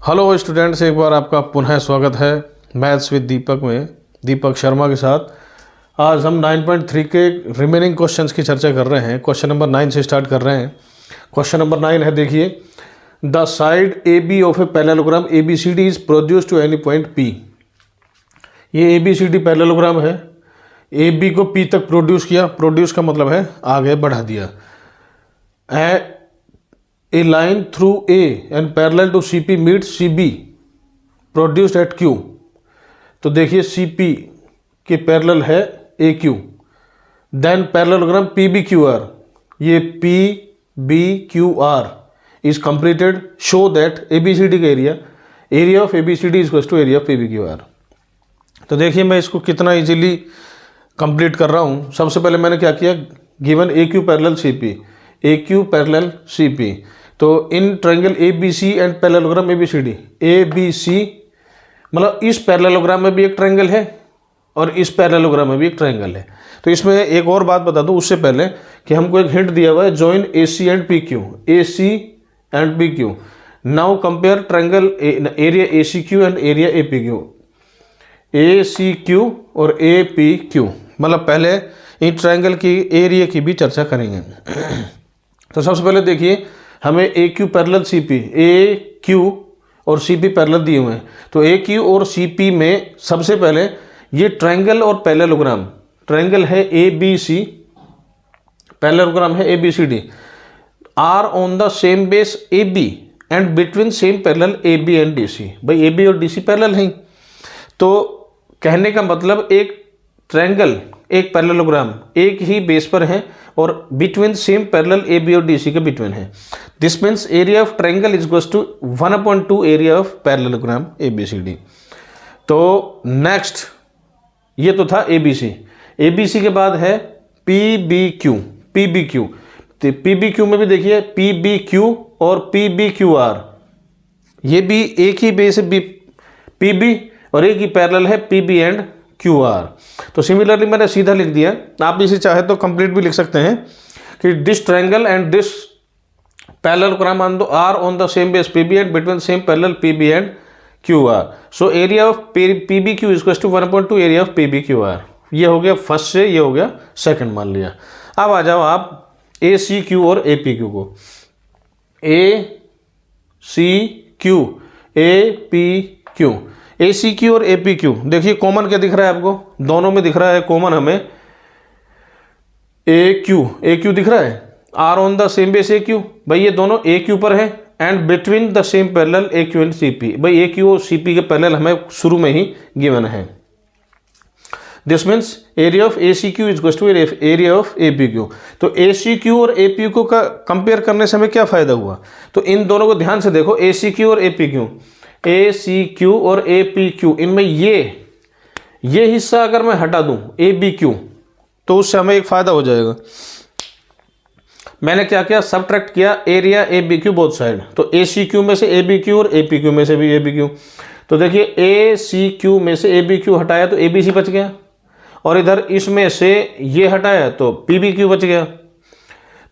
Hello students, एक बार आपका पुनः स्वागत है मैथ्स विद दीपक में, दीपक शर्मा के साथ। आज हम 9.3 के रिमेनिंग क्वेश्चंस की चर्चा कर रहे हैं। क्वेश्चन नंबर 9 से स्टार्ट कर रहे हैं। क्वेश्चन नंबर 9 है, देखिए, the side A B of a parallelogram A B C D is produce to any point P. ये A B C D parallelogram है, ए बी को पी तक प्रोड्यूस किया। प्रोड्यूस का मतलब है आगे बढ़ा दिया। A line through A and parallel to CP meets CB produced at Q। तो देखिए CP के पैरेलल है AQ, देन पैरेललोग्राम PBQR, ये PBQR is completed, show that ABCD का area of ABCD is equal to area of PBQR। तो देखिए मैं इसको कितना इजीली कंप्लीट कर रहा हूँ। सबसे पहले मैंने क्या किया, given AQ parallel CP, AQ parallel CP। तो इन triangle ABC and parallelogram ABCD, ABC मतलब इस पैरेललोग्राम में भी एक ट्रायंगल है और इस पैरेललोग्राम में भी एक ट्रायंगल है। तो इसमें एक और बात बता दूं उससे पहले कि हमको एक हिंट दिया हुआ है, join AC and PQ, AC and PQ। Now compare triangle area ACQ and area APQ, ACQ और APQ। मतलब पहले इन ट्रायंगल की एरिया की भी चर्चा करेंगे। तो सबसे पहले देखिए, हमें AQ पैरेलल CP, AQ और CP पैरेलल दिए हुए हैं। तो AQ और CP में सबसे पहले ये ट्रायंगल और पैरेललोग्राम, ट्रायंगल है ABC, पैरेललोग्राम है ABCD, are on the same base AB and between same parallel AB and DC। भाई AB और DC पैरेलल हैं। तो कहने का मतलब एक ट्रायंगल, एक पैरेललोग्राम एक ही बेस पर है और बिटवीन सेम पैरेलल AB और DC के बिटवीन है। This means area of triangle is equal to 1/2 area of parallelogram ABCD। तो नेक्स्ट ये तो था ABC। ABC के बाद है PBQ, PBQ। तो PBQ में भी देखिए PBQ और PBQR, ये भी एक ही बेस है PB और एक ही पैरेलल है PB एंड QR। तो सिमिलरली मैंने सीधा लिख दिया, आप इसे चाहे तो कंप्लीट भी लिख सकते हैं कि this triangle and this parallelogram are on the same base PB and between same parallel PB and QR। So area of PBQ is equal to 1/2 area of PBQR। ये हो गया फर्स्ट से, ये हो गया सेकंड मान लिया। अब आ जाओ आप ACQ और APQ को। ACQ, APQ, ACQ और APQ देखिए कॉमन क्या दिख रहा है आपको, दोनों में दिख रहा है कॉमन हमें AQ दिख रहा है, are on the same base AQ। भाई ये दोनों AQ पर है and between the same parallel AQ and CP। भाई AQ और CP के पैरेलल हमें शुरू में ही गिवन है। This means area of ACQ is equal to area of APQ। तो ACQ और APQ का कंपेयर करने से हमें क्या फायदा हुआ, तो इन दोनों को ध्यान से देखो, ACQ और ACQ और APQ, इनमें ये हिस्सा अगर मैं हटा दूं ABQ तो उससे हमें एक फायदा हो जाएगा। मैंने क्या किया, सबट्रैक्ट किया एरिया ABQ बोथ साइड। तो ACQ में से ABQ और APQ में से भी ABQ। तो देखिए ACQ में से ABQ हटाया तो ABC बच गया, और इधर इसमें से ये हटाया तो PBQ बच गया।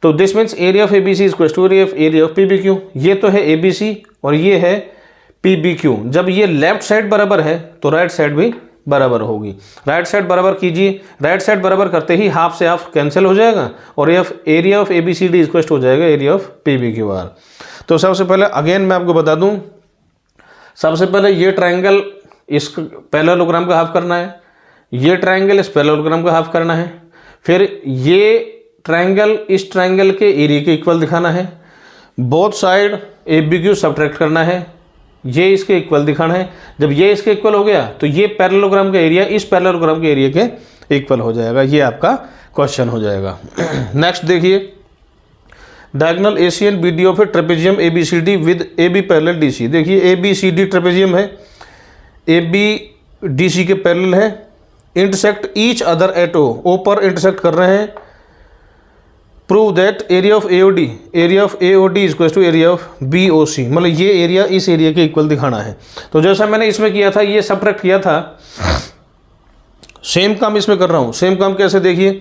तो this means area of ABC is equal to area of PBQ। ये तो है ABC और ये है PBQ। जब ये लेफ्ट साइड बराबर है तो राइट साइड भी बराबर होगी। राइट साइड बराबर कीजिए, राइट साइड बराबर करते ही हाफ से हाफ कैंसिल हो जाएगा और एरिया ऑफ ABCD इक्वल हो जाएगा एरिया ऑफ PBQR। तो सबसे पहले अगेन मैं आपको बता दूं, सबसे पहले ये ट्रायंगल इस पैरेललोग्राम का हाफ करना है, ये ट्रायंगल इस पैरेललोग्राम का हाफ करना है, फिर ये ट्रायंगल इस ट्रायंगल के एरिया के इक्वल दिखाना है, बोथ साइड ABQ सब्ट्रैक्ट करना है, ये इसके इक्वल दिखाना है। जब ये इसके इक्वल हो गया तो ये पैरेललोग्राम का एरिया इस पैरेललोग्राम के एरिया के इक्वल हो जाएगा। ये आपका क्वेश्चन हो जाएगा। नेक्स्ट देखिए, diagonal AC and BD of a trapezium ABCD with AB parallel DC। देखिए ABCD ट्रेपेजियम है, AB DC के पैरेलल है, intersect each other at O पर इंटरसेक्ट कर रहे हैं। Prove that area of AOD is equal to area of BOC। मतलब ये एरिया इस एरिया के इक्वल दिखाना है। तो जैसा मैंने इसमें किया था, ये सबट्रैक्ट किया था, सेम काम इसमें कर रहा हूँ। सेम काम कैसे, देखिए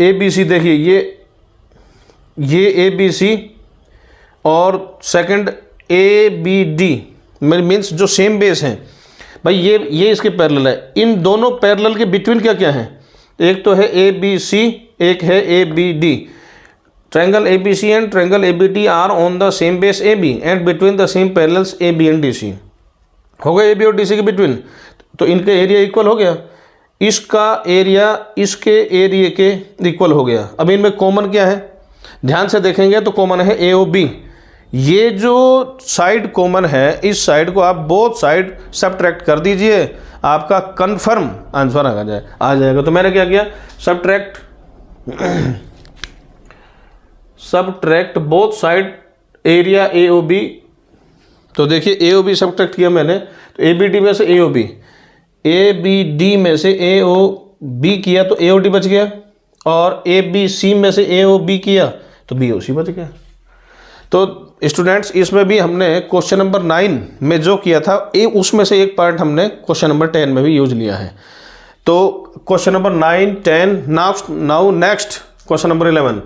ABC, देखिए ये ABC और सेकंड ABD, मीन्स जो सेम बेस हैं भाई, ये इसके पैरेलल है। इन दोनों पैरेलल के बिटवीन क्या क्या है, एक तो है ए बी सी, एक है A B D. Triangle A B C and triangle A B D are on the same base A B and between the same parallels A B and D C. हो गया A B और D C के between, तो इनके area equal हो गया। इसका area इसके एरिया के इक्वल हो गया। अब इनमें कॉमन क्या है, ध्यान से देखेंगे तो कॉमन है ए ओ बी। ये जो साइड कॉमन है, इस साइड को आप बोथ साइड सबट्रैक्ट कर दीजिए, आपका कंफर्म आंसर आ जाएगा। तो मैंने क्या किया, subtract both side area A O B. तो देखिए ए ओ बी सबट्रैक्ट किया मैंने, तो ए बी डी में से A O B, A B D में से ए ओ बी किया तो ए ओ डी बच गया, और ए बी सी में से ए ओ बी किया तो बी ओ सी बच गया। तो स्टूडेंट्स इसमें भी हमने क्वेश्चन नंबर 9 में जो किया था उसमें से एक पार्ट हमने क्वेश्चन नंबर 10 में भी यूज लिया है। तो question number 9, 10, now next question number 11।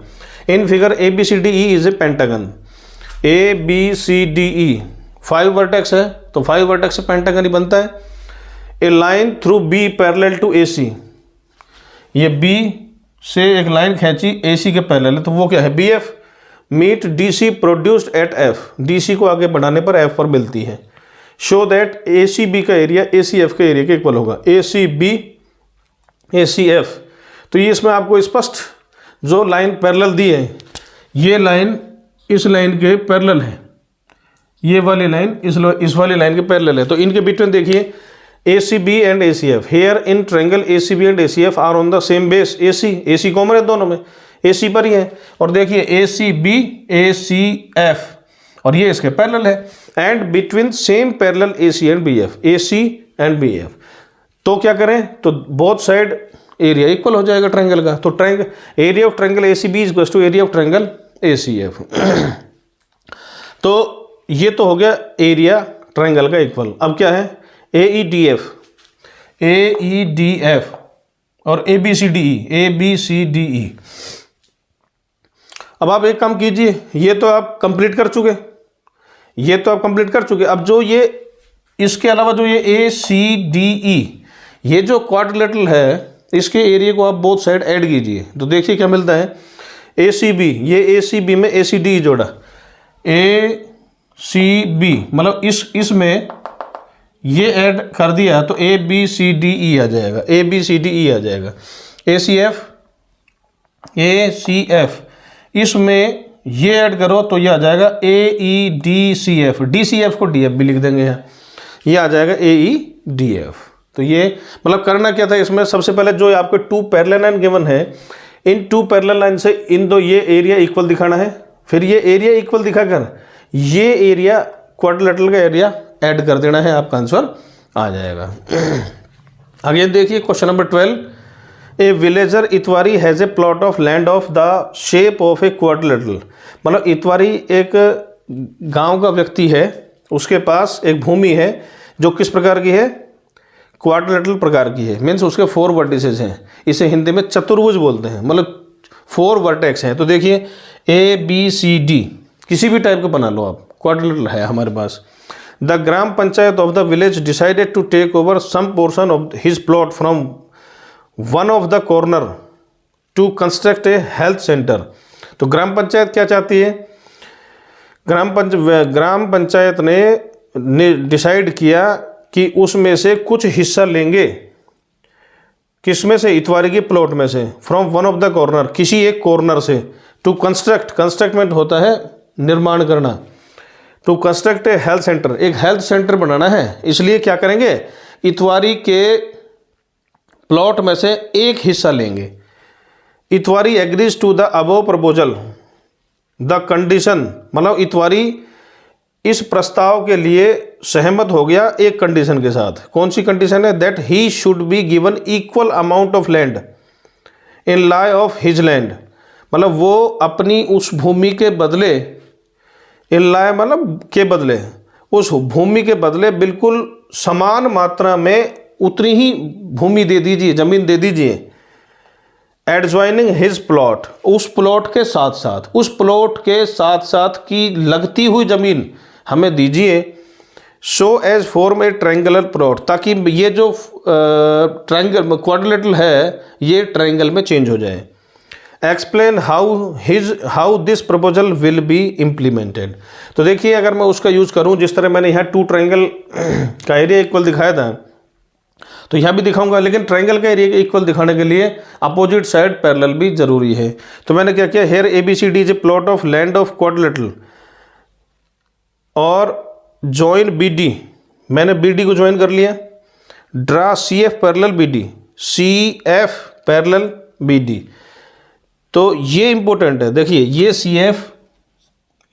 In figure A B C D E is a pentagon. A B C D E 5 vertex है, तो 5 वर्टेक्स से पेंटागन ही बनता है। A line through B parallel to A C, ये B से एक line खींची ए सी के पैरेलल है, तो वो क्या है B F. Meet D C produced at F, D C को आगे बढ़ाने पर एफ पर मिलती है। Show that A C B का एरिया ए सी एफ के एरिया के इक्वल होगा। A C B A C F, तो ये इसमें आपको स्पष्ट जो लाइन पैरेलल दी है, ये लाइन इस लाइन के पैरेलल है, ये वाली लाइन इस वाली लाइन के पैरेलल है। तो इनके बिटवीन देखिए A C B and A C F. Here in triangle A C B and A C F are on the same base A C common है दोनों में, ए सी पर ही है। और देखिए A C B A C F, और ये इसके पैरेलल है। And between same parallel A C and B F, A C and B F. तो क्या करें, तो बोथ साइड एरिया इक्वल हो जाएगा ट्रायंगल का। तो triangle area of triangle A C B is to area of triangle A C F. तो ये तो हो गया एरिया ट्रायंगल का इक्वल। अब क्या है, ए ई डी एफ और ए बी सी डी ई। अब आप एक काम कीजिए, ये तो आप कंप्लीट कर चुके, अब जो ये इसके अलावा जो ये ए सी डी ई, ये जो क्वाड्रिलेटरल है, इसके एरिया को आप बोथ साइड ऐड कीजिए, तो देखिए क्या मिलता है। ए सी बी, ये ए सी बी में ए सी डी जोड़ा, ए सी बी मतलब इसमें ये ऐड कर दिया तो ए बी सी डी ई आ जाएगा, ए बी सी डी ई आ जाएगा। ए सी एफ इसमें ये ऐड करो तो ये आ जाएगा A E D C F, D C F को डी एफ भी लिख देंगे यहाँ, ये आ जाएगा ए ई डी एफ। तो ये मतलब करना क्या था इसमें, सबसे पहले जो आपको 2 पैरेलल लाइन गिवन है, इन 2 पैरेलल लाइन से इन दो ये एरिया इक्वल दिखाना है, फिर ये एरिया इक्वल दिखाकर ये एरिया क्वाड्रिलेटरल का एरिया ऐड कर देना है, आपका आंसर आ जाएगा। आगे देखिए question number 12। A villager Itwari has a plot of land of the shape of a quadrilateral. मतलब इतवारी एक गांव का व्यक्ति है, उसके पास एक भूमि है जो किस प्रकार की है, क्वाड्रिलेटरल प्रकार की है। मीन्स उसके 4 वर्टिसेस हैं, इसे हिंदी में चतुर्भुज बोलते हैं, मतलब 4 वर्टेक्स हैं। तो देखिए ए बी सी डी किसी भी टाइप का बना लो आप, क्वाड्रिलेटरल है हमारे पास। The gram panchayat of the village decided to take over some portion of his plot from one of the corner to construct a health centre. तो ग्राम पंचायत क्या चाहती है, ग्राम पंचायत ने डिसाइड किया कि उसमें से कुछ हिस्सा लेंगे, किसमें से, इतवारी के प्लॉट में से, from one of the corner, किसी एक कॉर्नर से, टू कंस्ट्रक्ट होता है निर्माण करना, to construct a health centre, एक हेल्थ सेंटर बनाना है। इसलिए क्या करेंगे, इतवारी के प्लॉट में से एक हिस्सा लेंगे। Itwari agrees to the above proposal the condition, मतलब इतवारी इस प्रस्ताव के लिए सहमत हो गया एक कंडीशन के साथ। कौन सी कंडीशन है, that he should be given equal amount of land in lie of his land, मतलब वो अपनी उस भूमि के बदले, इन लाई मतलब के बदले, उस भूमि के बदले बिल्कुल समान मात्रा में उतनी ही भूमि दे दीजिए, जमीन दे दीजिए। एडजॉइनिंग हिज प्लॉट, उस प्लॉट के साथ साथ, उस प्लॉट के साथ साथ की लगती हुई जमीन हमें दीजिए। शो एज फॉर्म ए ट्रायंगुलर प्लॉट, ताकि ये जो ट्रायंगल क्वाड्रिलेटरल है ये ट्रायंगल में चेंज हो जाए। Explain how this proposal will be implemented. तो देखिए अगर मैं उसका यूज़ करूं, जिस तरह मैंने यहाँ 2 ट्रायंगल का एरिया इक्वल दिखाया था, तो यहाँ भी दिखाऊंगा, लेकिन ट्रायंगल का एरिया इक्वल दिखाने के लिए अपोजिट साइड पैरेलल भी जरूरी है। तो मैंने क्या किया, here ABCD is a plot of land of quadrilateral और जॉइन BD, मैंने BD को ज्वाइन कर लिया। Draw CF parallel BD, CF parallel BD। तो ये इंपॉर्टेंट है, देखिए ये CF,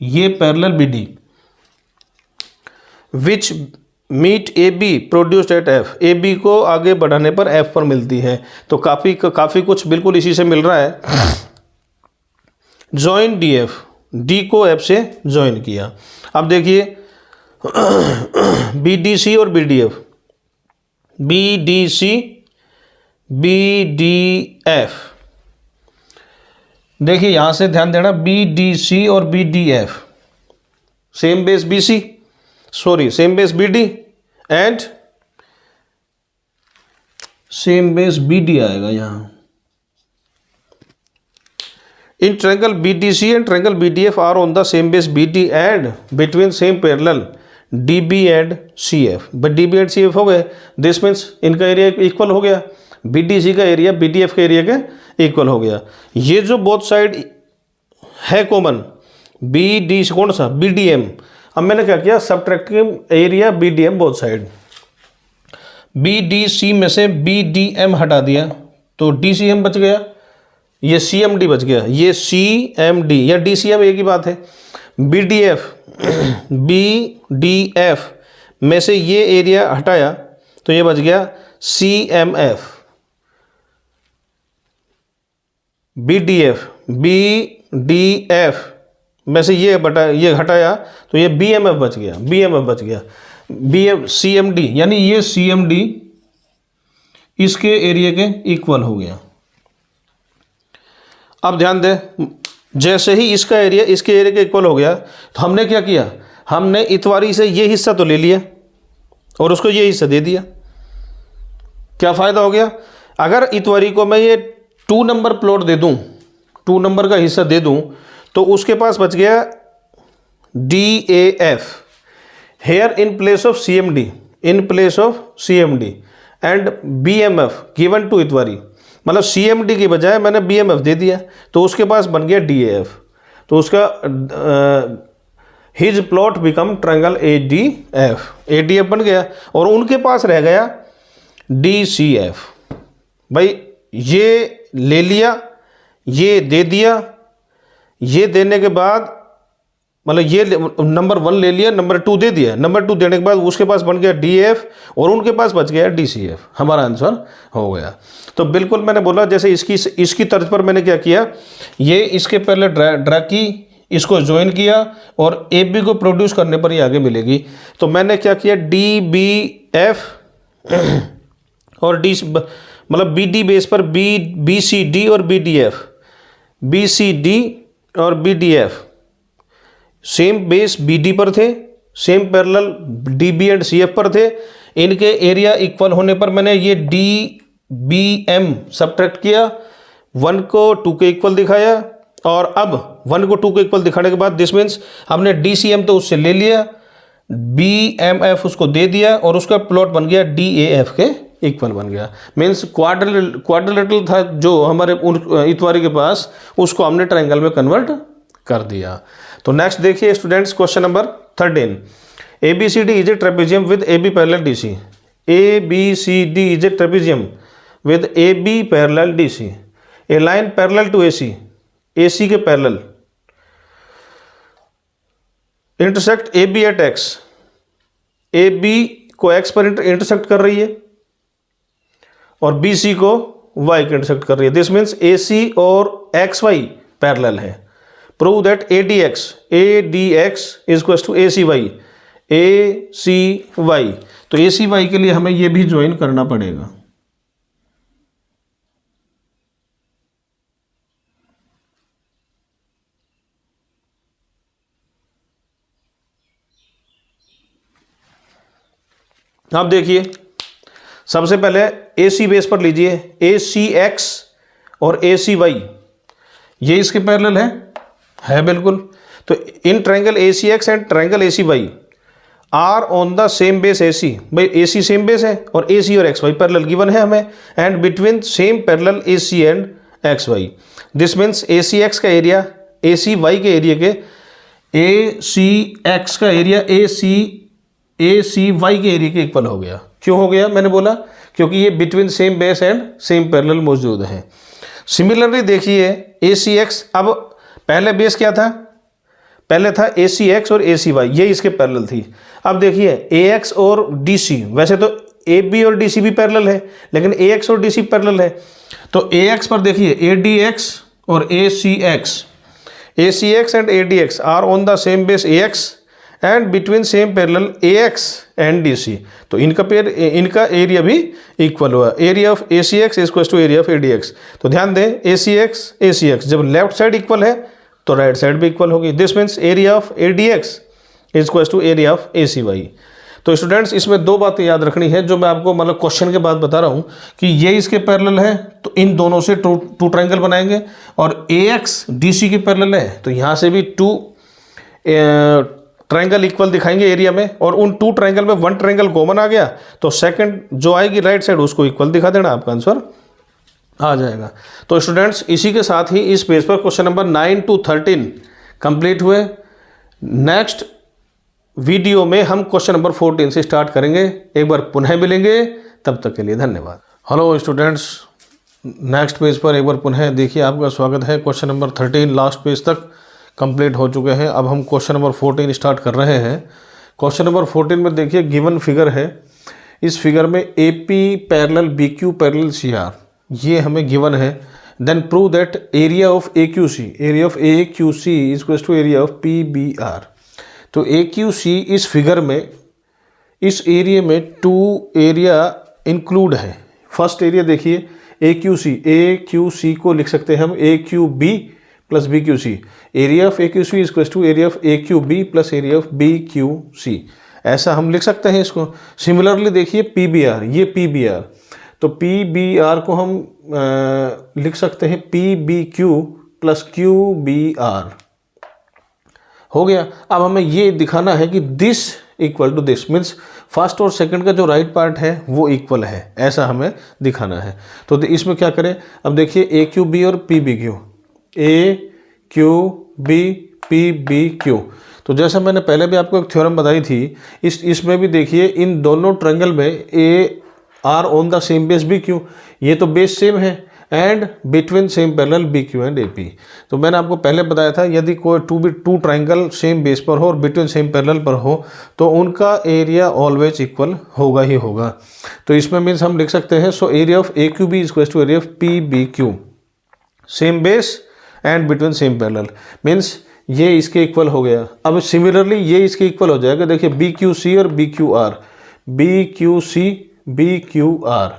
ये parallel BD which meet AB produced at F, AB को आगे बढ़ाने पर F पर मिलती है। तो काफ़ी कुछ बिल्कुल इसी से मिल रहा है। जॉइन DF, D को F से ज्वाइन किया। अब देखिए BDC और BDF, BDC BDF, देखिए यहां से ध्यान देना, BDC और BDF same base BC, sorry same base BD and same base BD आएगा यहां। In triangle BDC and triangle BDF are on the same base BD and between same parallel DB and CF, but DB and CF हो गए, this means इनका area equal हो गया, BDC का area BDF के area के equal हो गया। ये जो बोथ साइड है कॉमन, BD कौन सा, BDM। अब मैंने क्या किया, subtracting area BDM both side, BDC में से BDM हटा दिया तो DCM बच गया, ये CMD बच गया, ये CMD या DCM एक ही बात है। BDF BDF में से ये एरिया हटाया तो ये बच गया CMF। BDF BDF में से ये हटाया तो ये BMF बच गया, BMF बच गया, CMD, यानी ये CMD इसके एरिया के इक्वल हो गया। अब ध्यान दें, जैसे ही इसका एरिया इसके एरिया के इक्वल हो गया तो हमने क्या किया, हमने इतवारी से ये हिस्सा तो ले लिया और उसको ये हिस्सा दे दिया। क्या फ़ायदा हो गया, अगर इतवारी को मैं ये 2 नंबर प्लॉट दे दूं, 2 नंबर का हिस्सा दे दूं, तो उसके पास बच गया DAF, here in place of CMD, in place of CMD and BMF given to Itwari, मतलब CMD की बजाय मैंने BMF दे दिया तो उसके पास बन गया DAF। तो उसका his plot become triangle ADF बन गया और उनके पास रह गया DCF। भाई ये ले लिया, ये दे दिया, ये देने के बाद मतलब ये नंबर 1 ले लिया, नंबर 2 दे दिया, नंबर 2 देने के बाद उसके पास बन गया DF और उनके पास बच गया DCF। हमारा आंसर हो गया। तो बिल्कुल मैंने बोला जैसे इसकी तर्ज पर मैंने क्या किया, ये इसके पहले ड्रा की, इसको ज्वाइन किया और AB को प्रोड्यूस करने पर ही आगे मिलेगी। तो मैंने क्या किया, DBF और D मतलब BD बेस पर BCD और BDF, BCD और BDF सेम बेस BD पर थे, same parallel DB and CF पर थे। इनके एरिया इक्वल होने पर मैंने ये DBM सब्ट्रैक्ट किया, 1 को 2 के इक्वल दिखाया और अब 1 को 2 के इक्वल दिखाने के बाद दिस मीन्स हमने DCM तो उससे ले लिया, BMF उसको दे दिया और उसका प्लॉट बन गया DAF के इक्वल बन गया। मीन्स क्वाड्रिलेटरल था जो हमारे इतवारी के पास, उसको हमने ट्रायंगल में कन्वर्ट कर दिया। तो नेक्स्ट देखिए students, question number 13, ABCD is a trapezium with AB parallel DC, ABCD is a trapezium with AB parallel DC, a line parallel to AC के parallel intersect AB at X, AB को X पर intersect कर रही है और BC को Y को intersect कर रही है। दिस मीन्स AC और XY पैरेलल है। Prove that ADX is equal to ACY, तो ACY के लिए हमें ये भी ज्वाइन करना पड़ेगा। अब देखिए सबसे पहले ए सी बेस पर लीजिए, ए सी एक्स और ए सी वाई ये इसके पैरेलल है बिल्कुल। तो इन triangle A C X and triangle A C Y are on the same base A C, भाई ए सी सेम बेस है और ए सी और एक्स वाई पैरेलल गिवन है हमें, and between same parallel A C and X Y. This means A C X का area A C Y के area के, A C X का area A C Y के area के equal हो गया। क्यों हो गया? मैंने बोला क्योंकि ये between same base and same parallel मौजूद हैं। सिमिलरली देखिए ए सी एक्स, अब पहले बेस क्या था? पहले था ए सी एक्स और ए सी वाई, ये इसके पैरेलल थी। अब देखिए ए एक्स और डी सी, वैसे तो ए बी और डी सी भी पैरेलल है, लेकिन ए एक्स और डी सी पैरेलल है। तो ए एक्स पर देखिए ए डी एक्स और A C X and A D X are on the same base A X and between same parallel A X and D C. तो इनका एरिया भी equal हुआ। Area of A C X is to area of A D X. तो ध्यान दें A C X जब left side equal है तो राइट साइड भी इक्वल होगी। This means area of A D X is to area of A C Y. तो students इसमें दो बातें याद रखनी है जो मैं आपको मतलब क्वेश्चन के बाद बता रहा हूँ कि ये इसके पैरेलल है तो इन दोनों से टू ट्रायंगल बनाएंगे, और ए एक्स डी सी के पैरेलल है तो यहाँ से भी टू ट्रायंगल इक्वल दिखाएंगे एरिया में, और उन टू ट्रायंगल में वन ट्रायंगल कॉमन आ गया तो सेकंड जो आएगी राइट साइड उसको इक्वल दिखा देना, आपका आंसर आ जाएगा। तो स्टूडेंट्स इसी के साथ ही इस पेज पर क्वेश्चन नंबर 9 to 13 कंप्लीट हुए। नेक्स्ट वीडियो में हम क्वेश्चन नंबर 14 से स्टार्ट करेंगे। एक बार पुनः मिलेंगे, तब तक के लिए धन्यवाद। हेलो स्टूडेंट्स, नेक्स्ट पेज पर एक बार पुनः देखिए आपका स्वागत है। क्वेश्चन नंबर 13 लास्ट पेज तक कंप्लीट हो चुके हैं। अब हम क्वेश्चन नंबर 14 स्टार्ट कर रहे हैं। क्वेश्चन नंबर 14 में देखिए गिवन फिगर है, इस फिगर में A P parallel B Q parallel C R ये हमें गिवन है। Then prove that area of A Q C is equal to area of P B R. तो ए क्यू सी इस फिगर में, इस एरिया में टू एरिया इंक्लूड है। First area देखिए ए क्यू सी को लिख सकते हैं हम A Q B plus B Q C. Area of A Q C is equal to area of A Q B plus area of B Q C, ऐसा हम लिख सकते हैं इसको। सिमिलरली देखिए पी बी आर, ये पी बी आर, तो P B R को हम लिख सकते हैं P B Q plus Q B R. हो गया। अब हमें ये दिखाना है कि this equal to this, means first और सेकंड का जो राइट पार्ट है वो इक्वल है, ऐसा हमें दिखाना है। तो इसमें क्या करें? अब देखिए ए क्यू बी और P B Q, A Q B P B Q. तो जैसा मैंने पहले भी आपको एक थ्योरम बताई थी, इसमें भी देखिए इन दोनों ट्रायंगल में are on the same base B Q, ये तो बेस सेम है, and between same parallel B Q and A P. तो मैंने आपको पहले बताया था यदि कोई टू ट्रायंगल सेम बेस पर हो और बिटवीन सेम पैरेलल पर हो तो उनका एरिया ऑलवेज इक्वल होगा ही होगा। तो इसमें मीन्स हम लिख सकते हैं so area of A Q B is equal to area of P B Q, same base and between same parallel, means ये इसके इक्वल हो गया। अब सिमिलरली ये इसके इक्वल हो जाएगा। देखिए बी क्यू सी और B Q R, B Q C B Q R.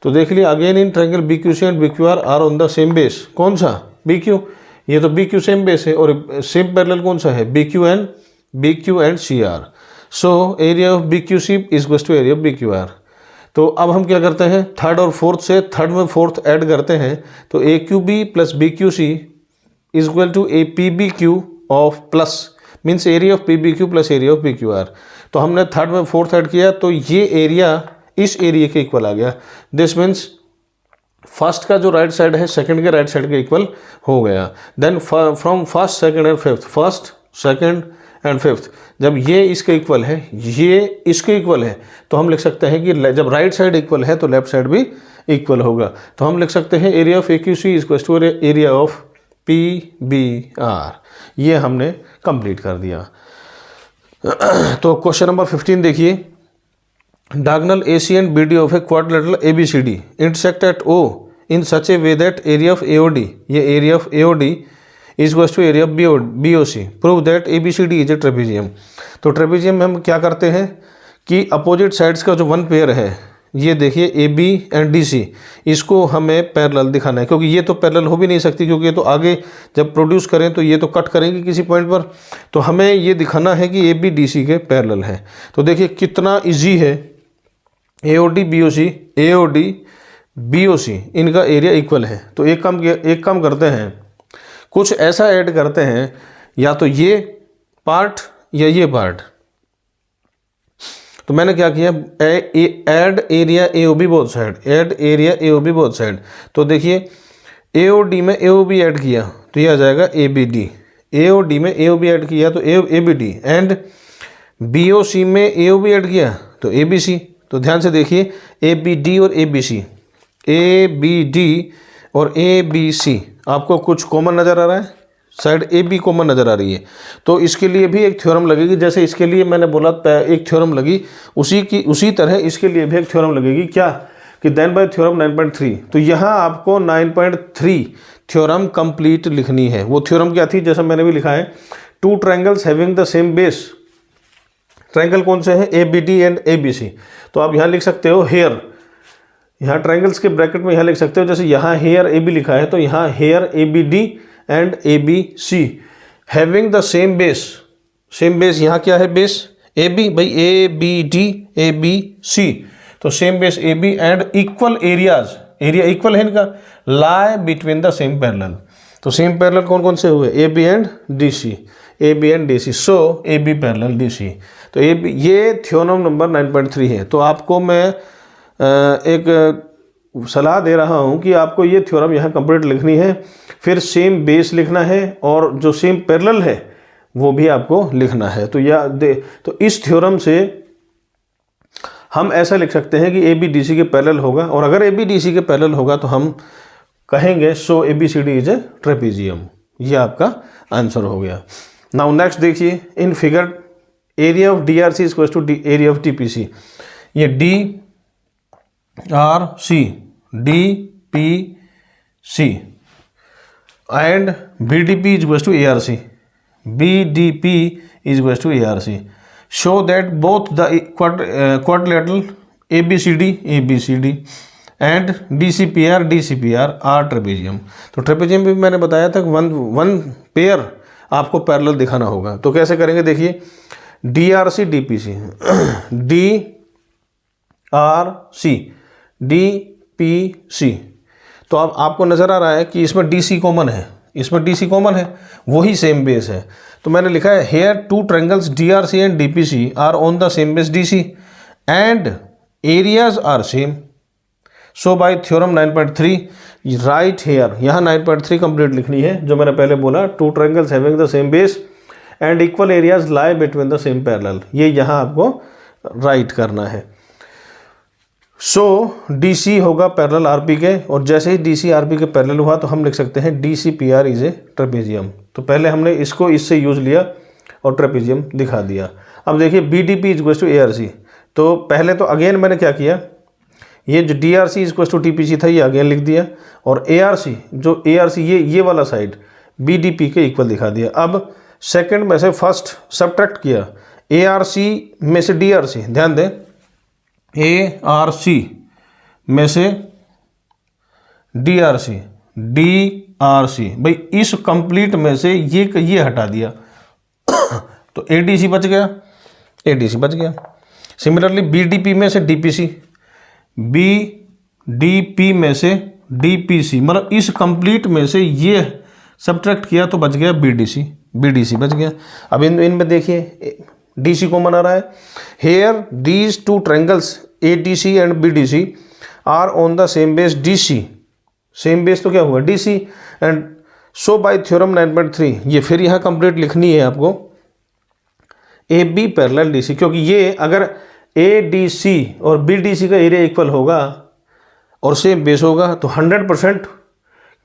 तो देख लिया again in triangle B Q C and B Q R on the same base. कौन सा? B Q. ये तो बी क्यू सेम बेस है, और सेम पैरेलल कौन सा है? B Q and C R. So area of B Q C is equal to area of B Q R. तो अब हम क्या करते हैं? थर्ड और फोर्थ से थर्ड में फोर्थ ऐड करते हैं, तो A Q B plus B Q C is equal to A P B Q of plus, means area of P B Q plus area of B Q R. तो हमने third में fourth add किया तो ये area इस area के equal आ गया। This means first का जो राइट साइड है सेकंड के राइट साइड के इक्वल हो गया। Then from first second and fifth, first second and fifth, जब ये इसके इक्वल है, ये इसके इक्वल है, तो हम लिख सकते हैं कि जब राइट साइड इक्वल है तो लेफ्ट साइड भी इक्वल होगा। तो हम लिख सकते हैं area of A Q C is equal to area of P B R. ये हमने कंप्लीट कर दिया। तो क्वेश्चन नंबर 15 देखिए, diagonal AC and BD of a quadrilateral ABCD intersect at O in such a way that area of AOD, ये area of AOD is equal to area of BOC. Prove that ABCD is a trapezium. तो trapezium में हम क्या करते हैं कि opposite sides का जो वन पेयर है, ये देखिए AB एंड DC, इसको हमें पैरेलल दिखाना है, क्योंकि ये तो पैरेलल हो भी नहीं सकती, क्योंकि ये तो आगे जब प्रोड्यूस करें तो ये तो कट करेंगे किसी पॉइंट पर। तो हमें ये दिखाना है कि AB DC के पैरेलल है। तो देखिए कितना इजी है, AOD BOC इनका एरिया इक्वल है। तो एक काम करते हैं, कुछ ऐसा ऐड करते हैं, या तो ये पार्ट या ये पार्ट। तो मैंने क्या किया, add area AOB both side, add area AOB both side. तो देखिए AOD में AOB ऐड किया तो ये आ जाएगा ABD, AOD में AOB ऐड किया तो ABD, एंड BOC में AOB ऐड किया तो ABC। तो ध्यान से देखिए ABD और ABD और ABC आपको कुछ कॉमन नज़र आ रहा है, साइड AB कॉमन नज़र आ रही है। तो इसके लिए भी एक थ्योरम लगेगी, जैसे इसके लिए मैंने बोला एक थ्योरम लगी, उसी तरह इसके लिए भी एक थ्योरम लगेगी। क्या कि देन बाय थ्योरम 9.3। तो यहाँ आपको 9.3 थ्योरम कंप्लीट लिखनी है। वो थ्योरम क्या थी, जैसा मैंने भी लिखा है, to triangles having the same base. Triangle कौन से हैं, ABD एंड ABC। तो आप यहाँ लिख सकते हो हेयर, यहाँ ट्रायंगल्स के ब्रैकेट में यहाँ लिख सकते हो, जैसे यहाँ हेयर AB लिखा है तो यहाँ here ABD and ABC having the same base. Same base यहाँ क्या है, बेस AB, भाई ABD ABC, तो same base AB and equal areas, area equal है इनका, lie between the same parallel. तो सेम पैरेलल कौन कौन से हुए, AB and DC, so AB parallel DC। तो ये थ्योरम नंबर 9.3 है। तो आपको मैं एक सलाह दे रहा हूँ कि आपको ये थ्योरम यहाँ कंप्लीट लिखनी है, फिर सेम बेस लिखना है और जो सेम पैरेलल है वो भी आपको लिखना है। तो इस थ्योरम से हम ऐसा लिख सकते हैं कि ABDC के पैरेलल होगा, और अगर ABDC के पैरेलल होगा तो हम कहेंगे so ABCD is a trapezium. ये आपका आंसर हो गया। नाउ नेक्स्ट देखिए, in figure area of DRC is equal to area of DPC। ये DPC and BDP is equal to ARC, BDP is equal to ARC. Show that both the quadrilateral ABCD and DCPR are trapezium. तो trapezium भी मैंने बताया था, one pair आपको parallel दिखाना होगा। तो कैसे करेंगे, देखिए DRC DPC, DRC DPC। तो अब आपको नज़र आ रहा है कि इसमें DC कॉमन है, इसमें DC कॉमन है, वही सेम बेस है। तो मैंने लिखा है here two triangles DRC and DPC are on the same base DC and areas are same. So by theorem 9.3 write here, यहाँ 9.3 कंप्लीट लिखनी है, जो मैंने पहले बोला, two triangles having the same base and equal areas lie between the same parallel, ये यहाँ आपको राइट करना है। सो DC होगा पैरेलल RP के, और जैसे ही DC RP के पैरेलल हुआ तो हम लिख सकते हैं DCPR इज ए ट्रेपेजियम। तो पहले हमने इसको इससे यूज लिया और ट्रेपेजियम दिखा दिया। अब देखिए BDP is equal to ARC। तो पहले तो अगेन मैंने क्या किया, ये जो DRC is equal to TPC था ये अगेन लिख दिया, और ARC ये वाला साइड BDP के इक्वल दिखा दिया। अब सेकंड में से फर्स्ट सब्ट्रैक्ट किया, ARC में से DRC, ध्यान दें ARC में से DRC, भाई इस कंप्लीट में से ये हटा दिया तो ADC बच गया, सिमिलरली BDP में से DPC, BDP में से DPC, मतलब इस कंप्लीट में से ये सब्ट्रैक्ट किया तो बच गया BDC बच गया। अब इनमें देखिए DC कॉमन आ रहा है। Here these two triangles ADC and BDC are on the same base DC, same base तो क्या हुआ DC, and so by theorem 9.3 ये फिर यहाँ कंप्लीट लिखनी है आपको AB पैरेलल DC, क्योंकि ये अगर ADC और BDC का एरिया इक्वल होगा और सेम बेस होगा तो 100%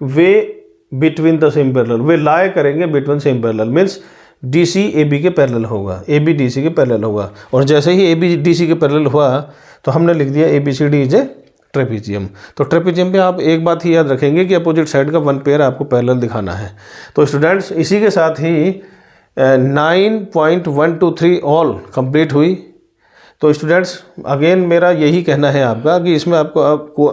they between the same parallel, they lie करेंगे between same parallel, means DC AB के पैरेलल होगा, AB DC के पैरेलल होगा। और जैसे ही AB DC के पैरेलल हुआ तो हमने लिख दिया ABCD इज ए ट्रेपेजियम। तो ट्रेपेजियम पे आप एक बात ही याद रखेंगे कि अपोजिट साइड का वन पेयर आपको पैरेलल दिखाना है। तो स्टूडेंट्स इसी के साथ ही 9.123 ऑल कंप्लीट हुई। तो स्टूडेंट्स अगेन मेरा यही कहना है आपका कि इसमें आपको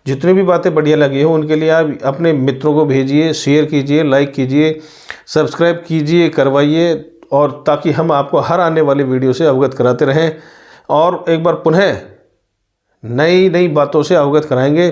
जितनी भी बातें बढ़िया लगी हो उनके लिए आप अपने मित्रों को भेजिए, शेयर कीजिए, लाइक कीजिए, सब्सक्राइब कीजिए, करवाइए, और ताकि हम आपको हर आने वाली वीडियो से अवगत कराते रहें। और एक बार पुनः नई नई बातों से अवगत कराएंगे।